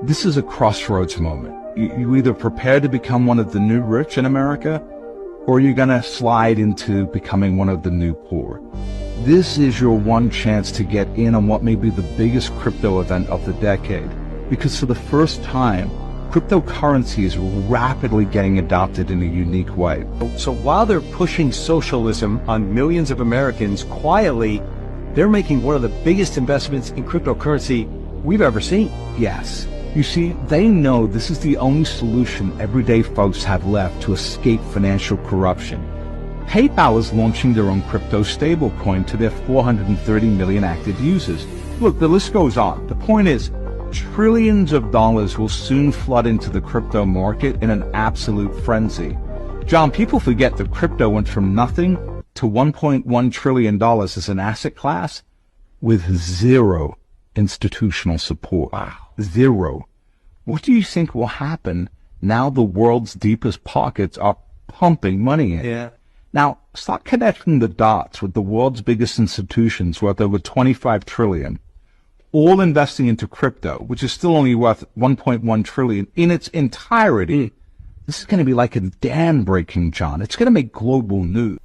This is a crossroads moment. You either prepare to become one of the new rich in America, or you're going to slide into becoming one of the new poor. This is your one chance to get in on what may be the biggest crypto event of the decade, because for the first time, cryptocurrency is rapidly getting adopted in a unique way. So while they're pushing socialism on millions of Americans quietly, they're making one of the biggest investments in cryptocurrency we've ever seen. Yes. You see, they know this is the only solution everyday folks have left to escape financial corruption. PayPal is launching their own crypto stablecoin to their 430 million active users. Look, the list goes on. The point is, trillions of dollars will soon flood into the crypto market in an absolute frenzy. John, people forget that crypto went from nothing to $1.1 trillion as an asset class with zero institutional support. Wow. Zero. What do you think will happen now the world's deepest pockets are pumping money in? Yeah. Now, start connecting the dots with the world's biggest institutions worth over 25 trillion, all investing into crypto, which is still only worth 1.1 trillion in its entirety. This is going to be like a dam breaking, John. It's going to make global news.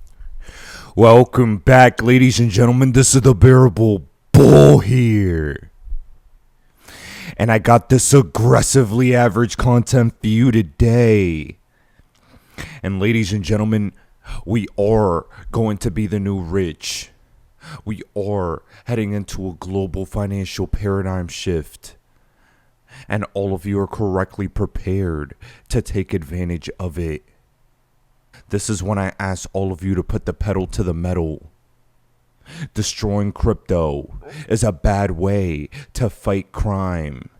Welcome back, ladies and gentlemen. This is the Bearable Bull here. And I got this aggressively average content for you today. And ladies and gentlemen, we are going to be the new rich. We are heading into a global financial paradigm shift. And all of you are correctly prepared to take advantage of it. This is when I ask all of you to put the pedal to the metal. Destroying crypto is a bad way to fight crime.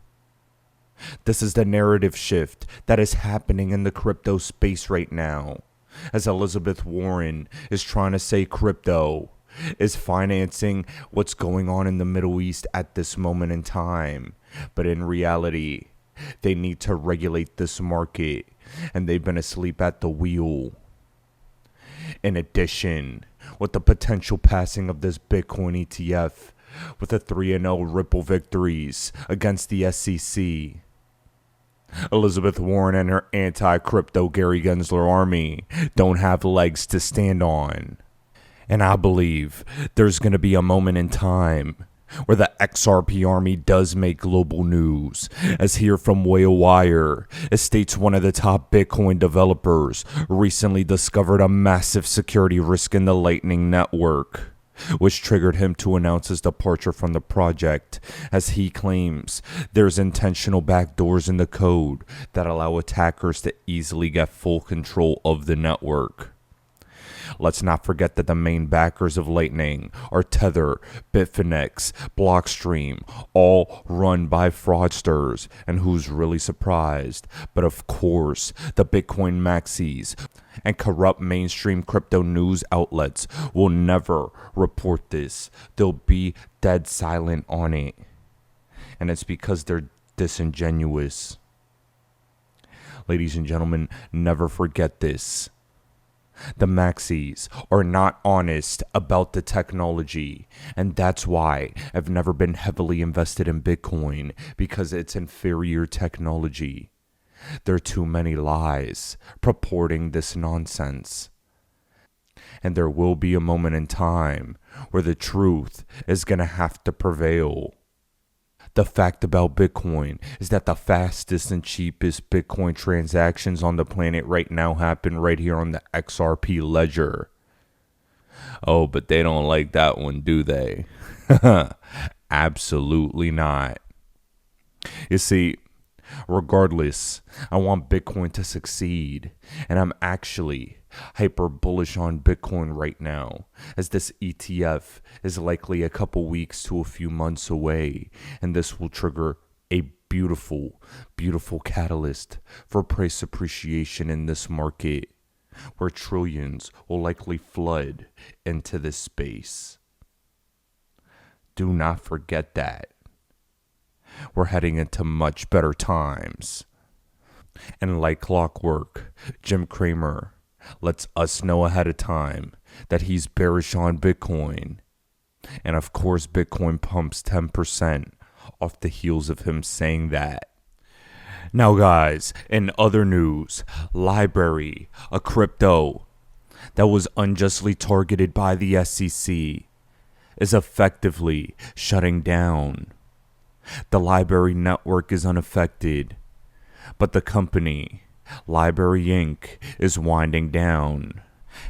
This is the narrative shift that is happening in the crypto space right now, as Elizabeth Warren is trying to say crypto is financing what's going on in the Middle East at this moment in time. But in reality, they need to regulate this market, and they've been asleep at the wheel. In addition, with the potential passing of this Bitcoin ETF, with a 3-0 Ripple victories against the SEC, Elizabeth Warren and her anti-crypto Gary Gensler army don't have legs to stand on. And I believe there's going to be a moment in time where the XRP army does make global news, as here from Whale Wire, it states one of the top Bitcoin developers recently discovered a massive security risk in the Lightning Network, which triggered him to announce his departure from the project, as he claims there's intentional backdoors in the code that allow attackers to easily get full control of the network. Let's not forget that the main backers of Lightning are Tether, Bitfinex, Blockstream, all run by fraudsters. And who's really surprised? But of course, the Bitcoin maxis and corrupt mainstream crypto news outlets will never report this. They'll be dead silent on it. And it's because they're disingenuous. Ladies and gentlemen, never forget this. The maxis are not honest about the technology, and that's why I've never been heavily invested in Bitcoin, because it's inferior technology. There are too many lies purporting this nonsense. And there will be a moment in time where the truth is going to have to prevail. The fact about Bitcoin is that the fastest and cheapest Bitcoin transactions on the planet right now happen right here on the XRP ledger. Oh, but they don't like that one, do they? Absolutely not. You see, regardless, I want Bitcoin to succeed, and I'm actually hyper bullish on Bitcoin right now, as this ETF is likely a couple weeks to a few months away, and this will trigger a beautiful, beautiful catalyst for price appreciation in this market, where trillions will likely flood into this space. Do not forget that. We're heading into much better times. And like clockwork, Jim Cramer lets us know ahead of time that he's bearish on Bitcoin. And of course, Bitcoin pumps 10% off the heels of him saying that. Now guys, in other news, Library, a crypto that was unjustly targeted by the SEC, is effectively shutting down. The Library network is unaffected, but the company, Library Inc., is winding down.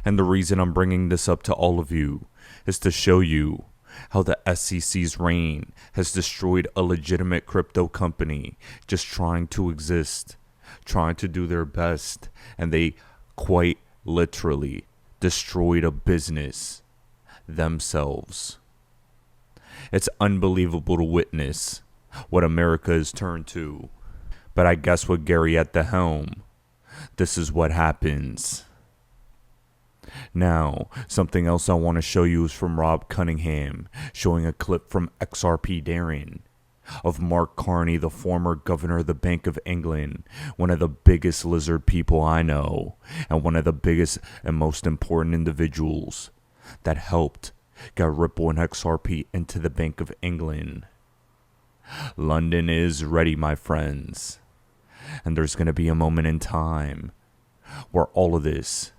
And the reason I'm bringing this up to all of you is to show you how the SEC's reign has destroyed a legitimate crypto company just trying to exist, trying to do their best, and they quite literally destroyed a business themselves. It's unbelievable to witness what America has turned to. But I guess with Gary at the helm, this is what happens. Now, something else I want to show you is from Rob Cunningham, showing a clip from XRP Darren of Mark Carney, the former governor of the Bank of England, one of the biggest lizard people I know, and one of the biggest and most important individuals that helped get Ripple and XRP into the Bank of England. London is ready, my friends. And there's going to be a moment in time where all of this,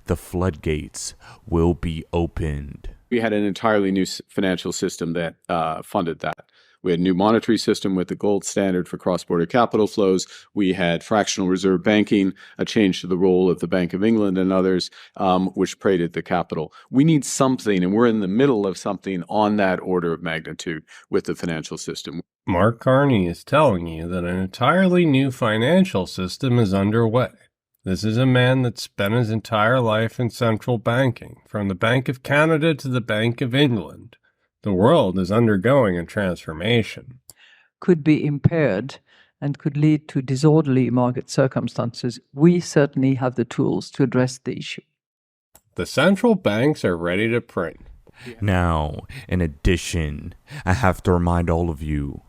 the floodgates, will be opened. We had an entirely new financial system that funded that. We had a new monetary system with the gold standard for cross-border capital flows. We had fractional reserve banking, a change to the role of the Bank of England and others, which created the capital. We need something, and we're in the middle of something on that order of magnitude with the financial system. Mark Carney is telling you that an entirely new financial system is underway. This is a man that spent his entire life in central banking, from the Bank of Canada to the Bank of England. The world is undergoing a transformation. Could be impaired and could lead to disorderly market circumstances. We certainly have the tools to address the issue. The central banks are ready to print. Now, in addition, I have to remind all of you,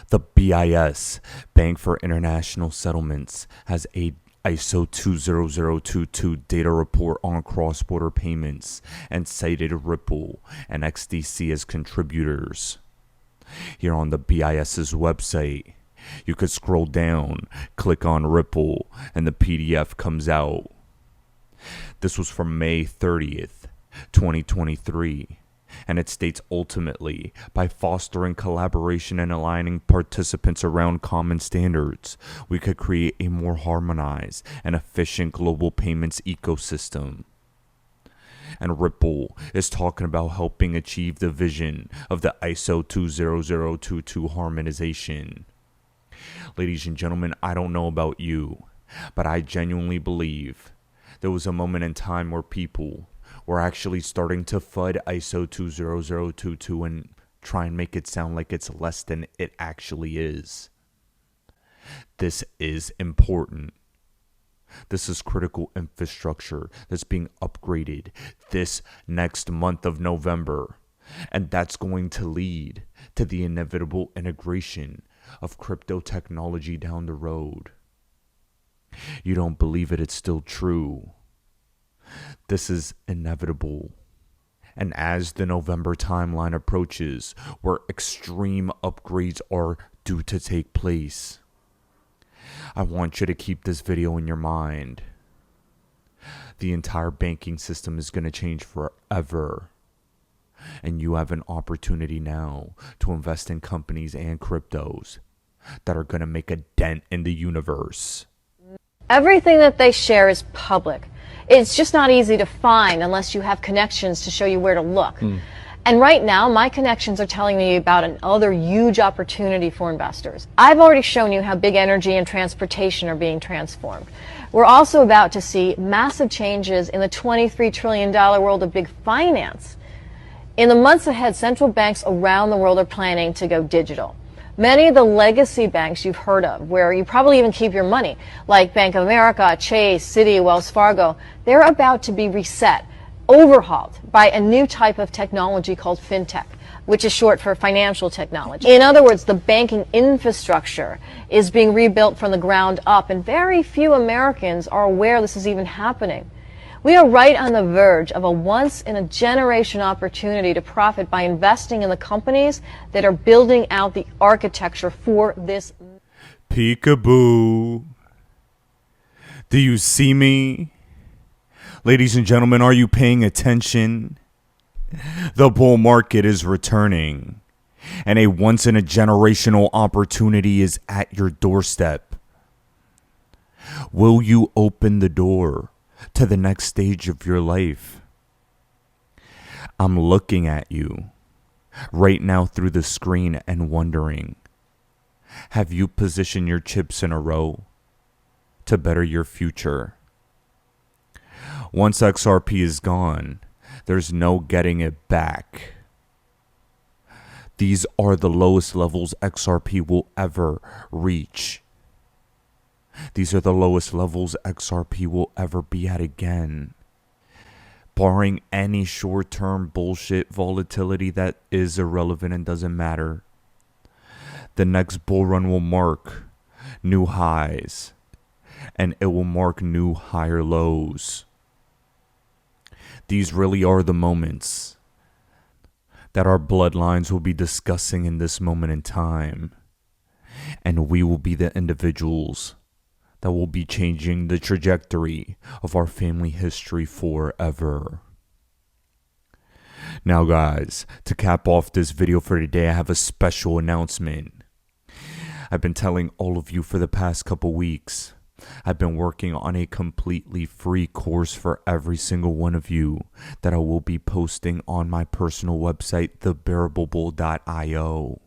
the BIS, Bank for International Settlements, has a ISO 20022 data report on cross-border payments and cited Ripple and XDC as contributors. Here on the BIS's website, you could scroll down, click on Ripple, and the PDF comes out. This was from May 30th, 2023. And it states ultimately, by fostering collaboration and aligning participants around common standards, we could create a more harmonized and efficient global payments ecosystem. And Ripple is talking about helping achieve the vision of the ISO 20022 harmonization. Ladies and gentlemen, I don't know about you, but I genuinely believe there was a moment in time where people we're actually starting to FUD ISO 20022 and try and make it sound like it's less than it actually is. This is important. This is critical infrastructure that's being upgraded this next month of November. And that's going to lead to the inevitable integration of crypto technology down the road. You don't believe it, it's still true. This is inevitable. And as the November timeline approaches, where extreme upgrades are due to take place, I want you to keep this video in your mind. The entire banking system is going to change forever. And you have an opportunity now to invest in companies and cryptos that are going to make a dent in the universe. Everything that they share is public. It's just not easy to find unless you have connections to show you where to look. And right now, my connections are telling me about another huge opportunity for investors. I've already shown you how big energy and transportation are being transformed. We're also about to see massive changes in the $23 trillion world of big finance. In the months ahead, central banks around the world are planning to go digital. Many of the legacy banks you've heard of, where you probably even keep your money, like Bank of America, Chase, Citi, Wells Fargo, they're about to be reset, overhauled by a new type of technology called fintech, which is short for financial technology. In other words, the banking infrastructure is being rebuilt from the ground up, and very few Americans are aware this is even happening. We are right on the verge of a once-in-a-generation opportunity to profit by investing in the companies that are building out the architecture for this. Peekaboo. Do you see me? Ladies and gentlemen, are you paying attention? The bull market is returning, and a once-in-a-generational opportunity is at your doorstep. Will you open the door to the next stage of your life? I'm looking at you right now through the screen and wondering, have you positioned your chips in a row to better your future? Once XRP is gone, there's no getting it back. These are the lowest levels XRP will ever reach. These are the lowest levels XRP will ever be at again. Barring any short-term bullshit volatility that is irrelevant and doesn't matter, the next bull run will mark new highs, and it will mark new higher lows. These really are the moments that our bloodlines will be discussing in this moment in time. And we will be the individuals that will be changing the trajectory of our family history forever. Now guys, to cap off this video for today, I have a special announcement. I've been telling all of you for the past couple weeks, I've been working on a completely free course for every single one of you that I will be posting on my personal website, thebearablebull.io.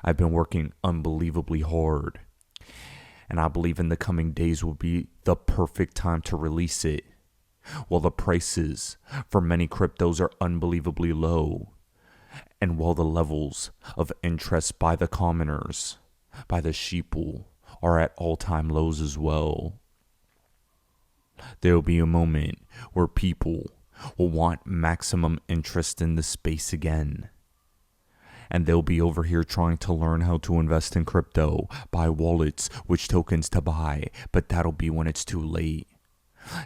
I've been working unbelievably hard, and I believe in the coming days will be the perfect time to release it. While the prices for many cryptos are unbelievably low, and while the levels of interest by the commoners, by the sheeple, are at all-time lows as well. There will be a moment where people will want maximum interest in the space again. And they'll be over here trying to learn how to invest in crypto, buy wallets, which tokens to buy, but that'll be when it's too late.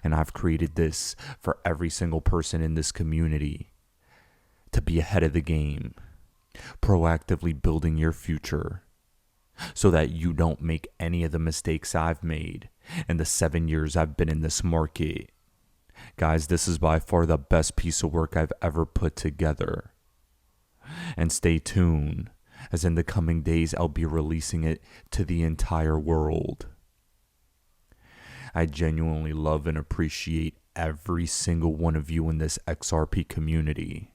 And I've created this for every single person in this community to be ahead of the game, proactively building your future, so that you don't make any of the mistakes I've made in the 7 years I've been in this market. Guys, this is by far the best piece of work I've ever put together. And stay tuned, as in the coming days I'll be releasing it to the entire world. I genuinely love and appreciate every single one of you in this XRP community.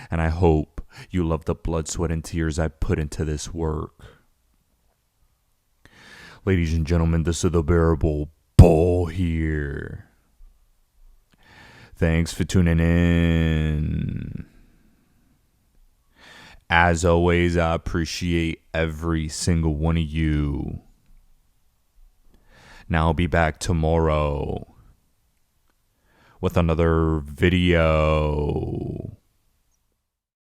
And I hope you love the blood, sweat, and tears I put into this work. Ladies and gentlemen, this is the Bearable Bull here. Thanks for tuning in. As always, I appreciate every single one of you. Now I'll be back tomorrow with another video.